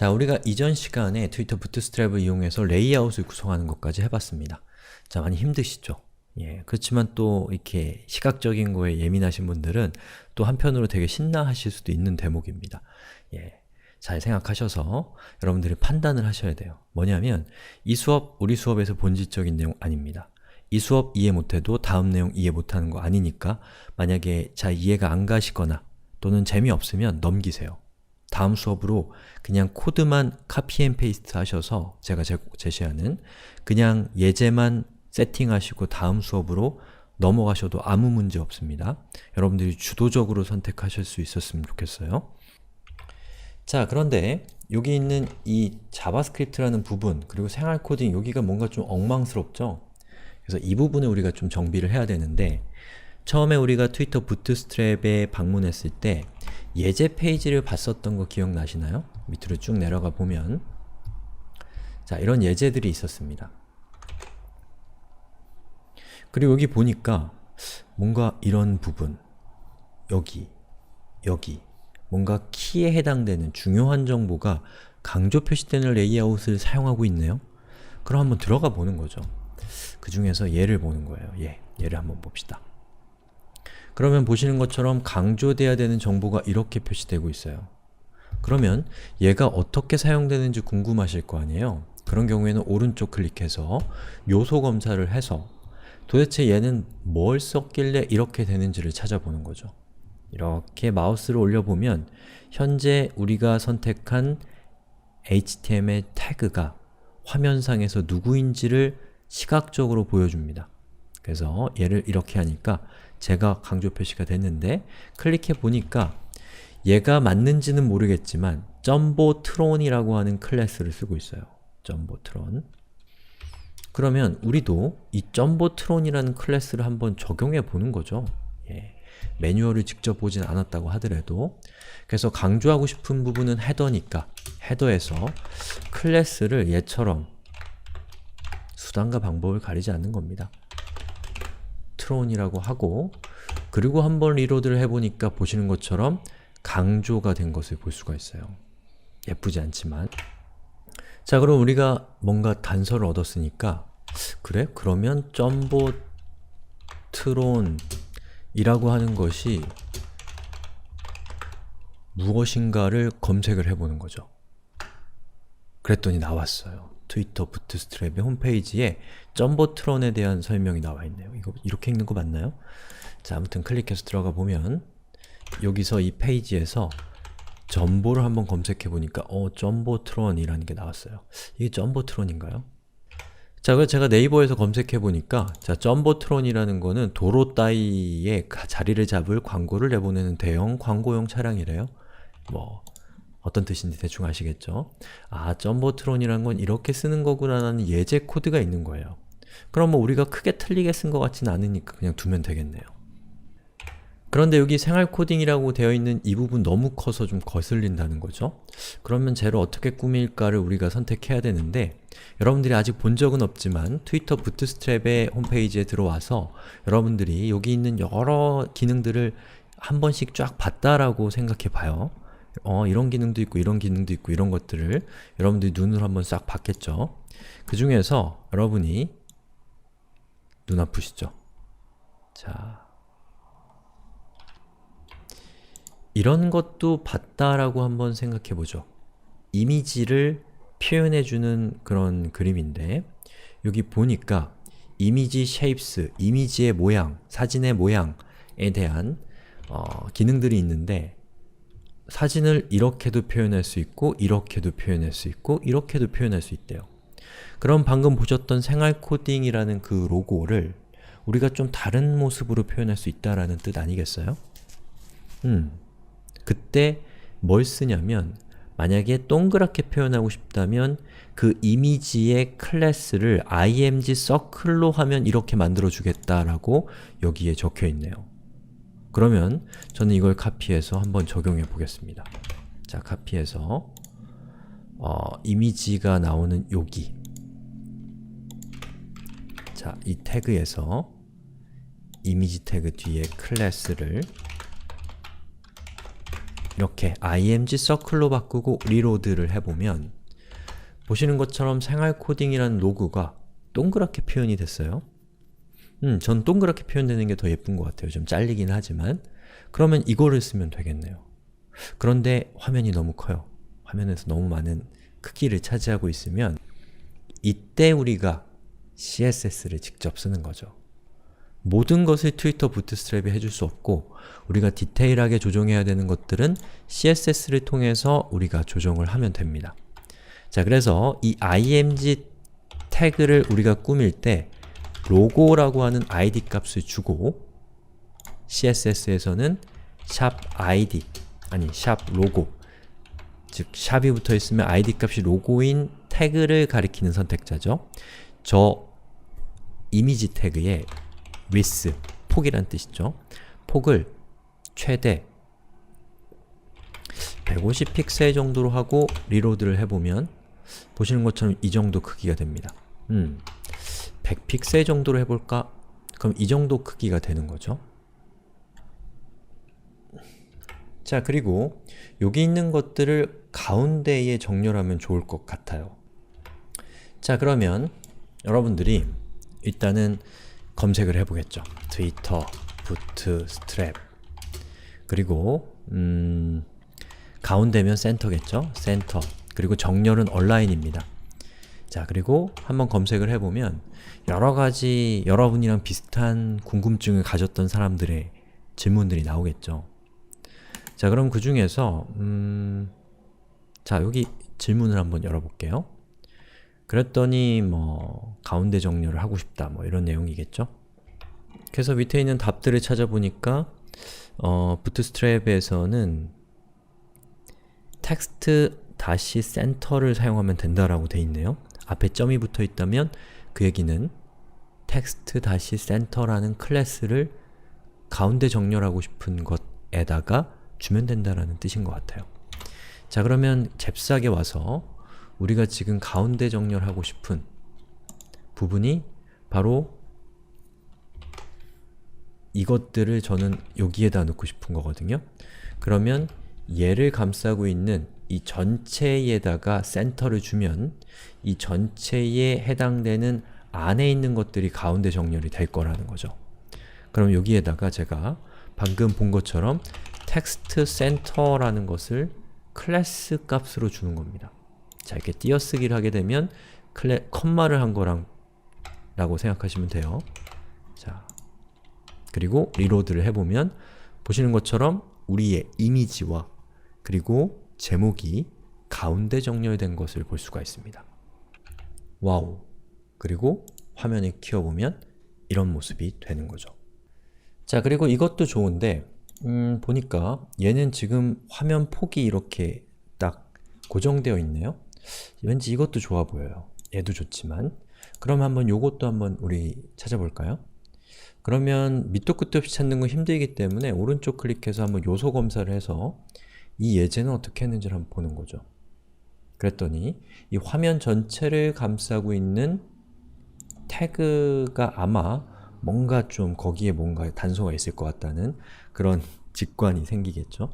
자, 우리가 이전 시간에 트위터 부트스트랩을 이용해서 레이아웃을 구성하는 것까지 해봤습니다. 자, 많이 힘드시죠? 예, 그렇지만 또 이렇게 시각적인 거에 예민하신 분들은 또 한편으로 되게 신나하실 수도 있는 대목입니다. 예, 잘 생각하셔서 여러분들이 판단을 하셔야 돼요. 뭐냐면 이 수업, 우리 수업에서 본질적인 내용 아닙니다. 이 수업 이해 못해도 다음 내용 이해 못하는 거 아니니까 만약에 잘 이해가 안 가시거나 또는 재미없으면 넘기세요. 다음 수업으로 그냥 코드만 카피 앤 페이스트 하셔서 제가 제시하는 그냥 예제만 세팅하시고 다음 수업으로 넘어가셔도 아무 문제 없습니다. 여러분들이 주도적으로 선택하실 수 있었으면 좋겠어요. 자, 그런데 여기 있는 이 자바스크립트라는 부분, 그리고 생활 코딩, 여기가 뭔가 좀 엉망스럽죠? 그래서 이 부분을 우리가 좀 정비를 해야 되는데 처음에 우리가 트위터 부트스트랩에 방문했을 때 예제 페이지를 봤었던 거 기억나시나요? 밑으로 쭉 내려가 보면 자, 이런 예제들이 있었습니다. 그리고 여기 보니까 뭔가 이런 부분 여기 뭔가 키에 해당되는 중요한 정보가 강조 표시되는 레이아웃을 사용하고 있네요? 그럼 한번 들어가 보는 거죠. 그 중에서 예를 보는 거예요. 예를 한번 봅시다. 그러면 보시는 것처럼 강조돼야 되는 정보가 이렇게 표시되고 있어요. 그러면 얘가 어떻게 사용되는지 궁금하실 거 아니에요? 그런 경우에는 오른쪽 클릭해서 요소 검사를 해서 도대체 얘는 뭘 썼길래 이렇게 되는지를 찾아보는 거죠. 이렇게 마우스를 올려보면 현재 우리가 선택한 HTML 태그가 화면상에서 누구인지를 시각적으로 보여줍니다. 그래서 얘를 이렇게 하니까 제가 강조 표시가 됐는데 클릭해 보니까 얘가 맞는지는 모르겠지만 점보트론이라고 하는 클래스를 쓰고 있어요. 점보트론. 그러면 우리도 이 점보트론이라는 클래스를 한번 적용해 보는 거죠. 매뉴얼을 직접 보진 않았다고 하더라도. 그래서 강조하고 싶은 부분은 헤더니까 헤더에서 클래스를 얘처럼 수단과 방법을 가리지 않는 겁니다. 트론이라고 하고 그리고 한번 리로드를 해보니까 보시는 것처럼 강조가 된 것을 볼 수가 있어요. 예쁘지 않지만 자, 그럼 우리가 뭔가 단서를 얻었으니까 그래? 그러면 점보트론이라고 하는 것이 무엇인가를 검색을 해보는 거죠. 그랬더니 나왔어요. 트위터 부트스트랩의 홈페이지에 점보트론에 대한 설명이 나와 있네요. 이거 이렇게 읽는 거 맞나요? 자, 아무튼 클릭해서 들어가 보면 여기서 이 페이지에서 점보를 한번 검색해 보니까 점보트론이라는 게 나왔어요. 이게 점보트론인가요? 자, 그래서 제가 네이버에서 검색해 보니까 자, 점보트론이라는 거는 도로 따위에 자리를 잡을 광고를 내보내는 대형 광고용 차량이래요. 뭐 어떤 뜻인지 대충 아시겠죠? 아, 점보트론이라는 건 이렇게 쓰는 거구나 라는 예제 코드가 있는 거예요. 그럼 뭐 우리가 크게 틀리게 쓴 것 같지는 않으니까 그냥 두면 되겠네요. 그런데 여기 생활 코딩이라고 되어 있는 이 부분 너무 커서 좀 거슬린다는 거죠. 그러면 쟤를 어떻게 꾸밀까를 우리가 선택해야 되는데 여러분들이 아직 본 적은 없지만 트위터 부트스트랩의 홈페이지에 들어와서 여러분들이 여기 있는 여러 기능들을 한 번씩 쫙 봤다라고 생각해 봐요. 이런 기능도 있고 이런 기능도 있고 이런 것들을 여러분들이 눈으로 한번 싹 봤겠죠. 그 중에서 여러분이 눈 아프시죠? 자, 이런 것도 봤다라고 한번 생각해 보죠. 이미지를 표현해주는 그런 그림인데 여기 보니까 이미지 쉐입스, 이미지의 모양, 사진의 모양에 대한 기능들이 있는데 사진을 이렇게도 표현할 수 있고 이렇게도 표현할 수 있고 이렇게도 표현할 수 있대요. 그럼 방금 보셨던 생활 코딩이라는 그 로고를 우리가 좀 다른 모습으로 표현할 수 있다라는 뜻 아니겠어요? 그때 뭘 쓰냐면 만약에 동그랗게 표현하고 싶다면 그 이미지의 클래스를 img circle로 하면 이렇게 만들어 주겠다라고 여기에 적혀 있네요. 그러면 저는 이걸 카피해서 한번 적용해 보겠습니다. 자, 카피해서 이미지가 나오는 여기 자, 이 태그에서 이미지 태그 뒤에 클래스를 이렇게 img circle로 바꾸고 리로드를 해보면 보시는 것처럼 생활 코딩이라는 로그가 동그랗게 표현이 됐어요. 전 동그랗게 표현되는 게 더 예쁜 것 같아요. 좀 잘리긴 하지만. 그러면 이거를 쓰면 되겠네요. 그런데 화면이 너무 커요. 화면에서 너무 많은 크기를 차지하고 있으면 이때 우리가 CSS를 직접 쓰는 거죠. 모든 것을 트위터 부트스트랩이 해줄 수 없고 우리가 디테일하게 조정해야 되는 것들은 CSS를 통해서 우리가 조정을 하면 됩니다. 자, 그래서 이 img 태그를 우리가 꾸밀 때 로고라고 하는 id 값을 주고 CSS에서는 샵id, 아니 샵로고, 즉 샵이 붙어 있으면 id 값이 로고인 태그를 가리키는 선택자죠. 저 이미지 태그에 width, 폭이란 뜻이죠. 폭을 최대 150픽셀 정도로 하고 리로드를 해보면 보시는 것처럼 이 정도 크기가 됩니다. 100픽셀 정도로 해볼까? 그럼 이 정도 크기가 되는 거죠. 자, 그리고 여기 있는 것들을 가운데에 정렬하면 좋을 것 같아요. 자, 그러면 여러분들이 일단은 검색을 해보겠죠. 트위터 부트스트랩, 그리고 가운데면 센터겠죠. 센터, 그리고 정렬은 온라인입니다. 자, 그리고 한번 검색을 해보면 여러가지 여러분이랑 비슷한 궁금증을 가졌던 사람들의 질문들이 나오겠죠. 자, 그럼 그 중에서 자, 여기 질문을 한번 열어볼게요. 그랬더니 뭐 가운데 정렬을 하고 싶다, 뭐 이런 내용이겠죠. 그래서 밑에 있는 답들을 찾아보니까 부트스트랩에서는 텍스트 다시 센터를 사용하면 된다라고 돼 있네요. 앞에 점이 붙어 있다면 그 얘기는 텍스트 다시 센터라는 클래스를 가운데 정렬하고 싶은 것에다가 주면 된다라는 뜻인 것 같아요. 자, 그러면 잽싸게 와서 우리가 지금 가운데 정렬하고 싶은 부분이 바로 이것들을 저는 여기에다 넣고 싶은 거거든요. 그러면 얘를 감싸고 있는 이 전체에다가 센터를 주면 이 전체에 해당되는 안에 있는 것들이 가운데 정렬이 될 거라는 거죠. 그럼 여기에다가 제가 방금 본 것처럼 text center라는 것을 클래스 값으로 주는 겁니다. 자, 이렇게 띄어쓰기를 하게 되면 컴마를 한 거랑 라고 생각하시면 돼요. 자, 그리고 리로드를 해보면 보시는 것처럼 우리의 이미지와 그리고 제목이 가운데 정렬된 것을 볼 수가 있습니다. 와우! 그리고 화면을 키워보면 이런 모습이 되는 거죠. 자, 그리고 이것도 좋은데 보니까 얘는 지금 화면 폭이 이렇게 딱 고정되어 있네요. 왠지 이것도 좋아 보여요. 얘도 좋지만 그럼 한번 요것도 한번 우리 찾아볼까요? 그러면 밑도 끝도 없이 찾는 건 힘들기 때문에 오른쪽 클릭해서 한번 요소 검사를 해서 이 예제는 어떻게 했는지를 한번 보는 거죠. 그랬더니 이 화면 전체를 감싸고 있는 태그가 아마 뭔가 좀 거기에 뭔가 단서가 있을 것 같다는 그런 직관이 생기겠죠.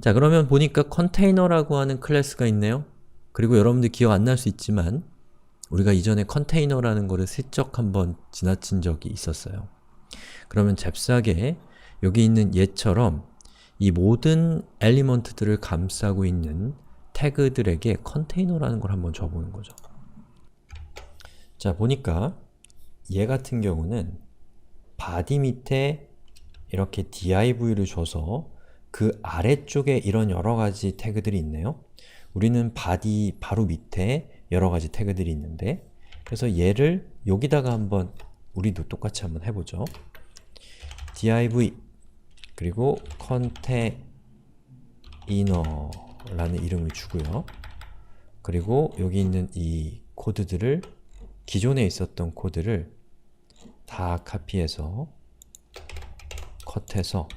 자, 그러면 보니까 컨테이너라고 하는 클래스가 있네요. 그리고 여러분들 기억 안 날 수 있지만 우리가 이전에 컨테이너라는 거를 슬쩍 한번 지나친 적이 있었어요. 그러면 잽싸게 여기 있는 얘처럼 이 모든 엘리먼트들을 감싸고 있는 태그들에게 컨테이너라는 걸 한번 줘보는 거죠. 자, 보니까 얘 같은 경우는 body 밑에 이렇게 div를 줘서 그 아래쪽에 이런 여러가지 태그들이 있네요. 우리는 body 바로 밑에 여러가지 태그들이 있는데 그래서 얘를 여기다가 한번 우리도 똑같이 한번 해보죠. div 그리고 container 라는 이름을 주고요. 그리고 여기 있는 이 코드들을 기존에 있었던 코드를 다 카피해서 컷해서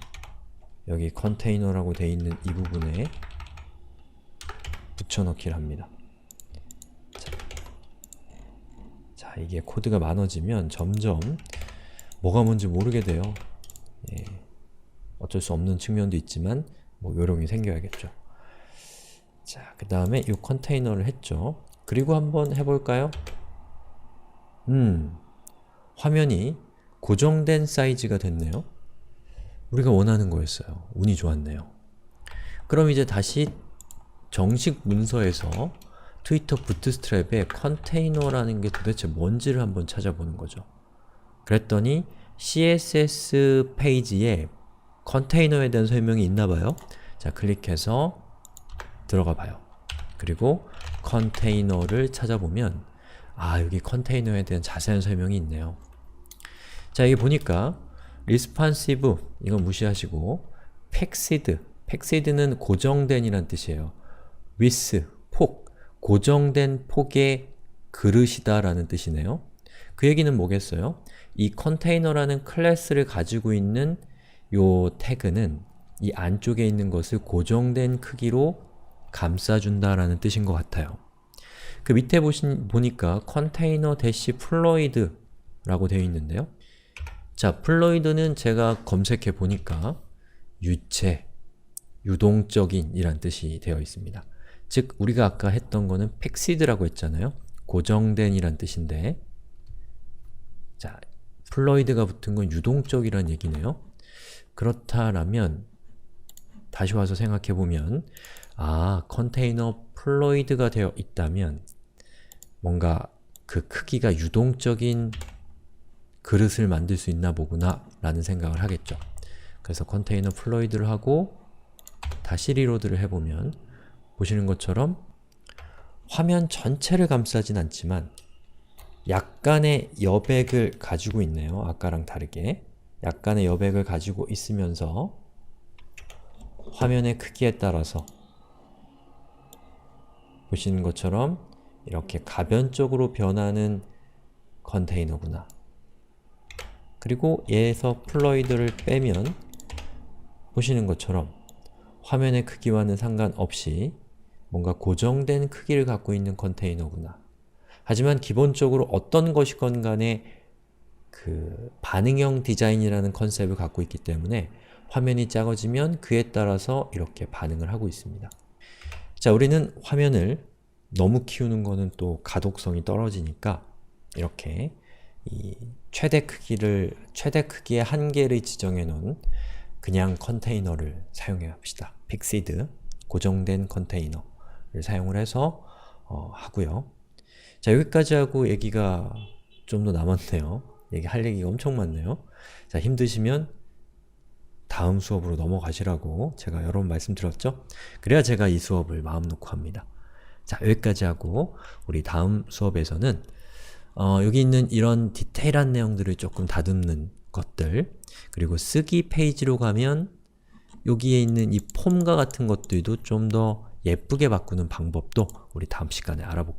여기 컨테이너라고 되어 있는 이 부분에 붙여넣기를 합니다. 자, 이게 코드가 많아지면 점점 뭐가 뭔지 모르게 돼요. 예, 어쩔 수 없는 측면도 있지만 뭐 요령이 생겨야겠죠. 자, 그 다음에 이 컨테이너를 했죠. 그리고 한번 해볼까요? 화면이 고정된 사이즈가 됐네요. 우리가 원하는 거였어요. 운이 좋았네요. 그럼 이제 다시 정식 문서에서 트위터 부트스트랩에 컨테이너라는 게 도대체 뭔지를 한번 찾아보는 거죠. 그랬더니 CSS 페이지에 컨테이너에 대한 설명이 있나봐요. 자, 클릭해서 들어가 봐요. 그리고 컨테이너를 찾아보면 여기 컨테이너에 대한 자세한 설명이 있네요. 자, 여기 보니까 responsive, 이건 무시하시고 fixed는 고정된 이란 뜻이에요. with, 폭, 고정된 폭의 그릇이다 라는 뜻이네요. 그 얘기는 뭐겠어요? 이 컨테이너라는 클래스를 가지고 있는 요 태그는 이 안쪽에 있는 것을 고정된 크기로 감싸준다 라는 뜻인 것 같아요. 그 밑에 보니까 컨테이너 -플로이드 라고 되어 있는데요. 자, 플로이드는 제가 검색해 보니까 유체, 유동적인 이란 뜻이 되어 있습니다. 즉, 우리가 아까 했던 거는 fixed라고 했잖아요. 고정된 이란 뜻인데, 자, 플로이드가 붙은 건 유동적이란 얘기네요. 그렇다라면 다시 와서 생각해 보면 컨테이너 플로이드가 되어 있다면 뭔가 그 크기가 유동적인 그릇을 만들 수 있나 보구나 라는 생각을 하겠죠. 그래서 컨테이너 플로이드를 하고 다시 리로드를 해보면 보시는 것처럼 화면 전체를 감싸진 않지만 약간의 여백을 가지고 있네요. 아까랑 다르게 약간의 여백을 가지고 있으면서 화면의 크기에 따라서 보시는 것처럼 이렇게 가변적으로 변하는 컨테이너구나. 그리고 얘에서 플로이드를 빼면 보시는 것처럼 화면의 크기와는 상관없이 뭔가 고정된 크기를 갖고 있는 컨테이너구나. 하지만 기본적으로 어떤 것이건 간에 그 반응형 디자인이라는 컨셉을 갖고 있기 때문에 화면이 작아지면 그에 따라서 이렇게 반응을 하고 있습니다. 자, 우리는 화면을 너무 키우는 거는 또 가독성이 떨어지니까 이렇게 이 최대 크기의 한계를 지정해 놓은 그냥 컨테이너를 사용해 봅시다. fixed, 고정된 컨테이너를 사용을 해서 하고요. 자, 여기까지 하고 얘기가 좀 더 남았네요. 할 얘기가 엄청 많네요. 자, 힘드시면 다음 수업으로 넘어가시라고 제가 여러 번 말씀드렸죠? 그래야 제가 이 수업을 마음 놓고 합니다. 자, 여기까지 하고 우리 다음 수업에서는 여기 있는 이런 디테일한 내용들을 조금 다듬는 것들, 그리고 쓰기 페이지로 가면 여기에 있는 이 폼과 같은 것들도 좀 더 예쁘게 바꾸는 방법도 우리 다음 시간에 알아볼게요.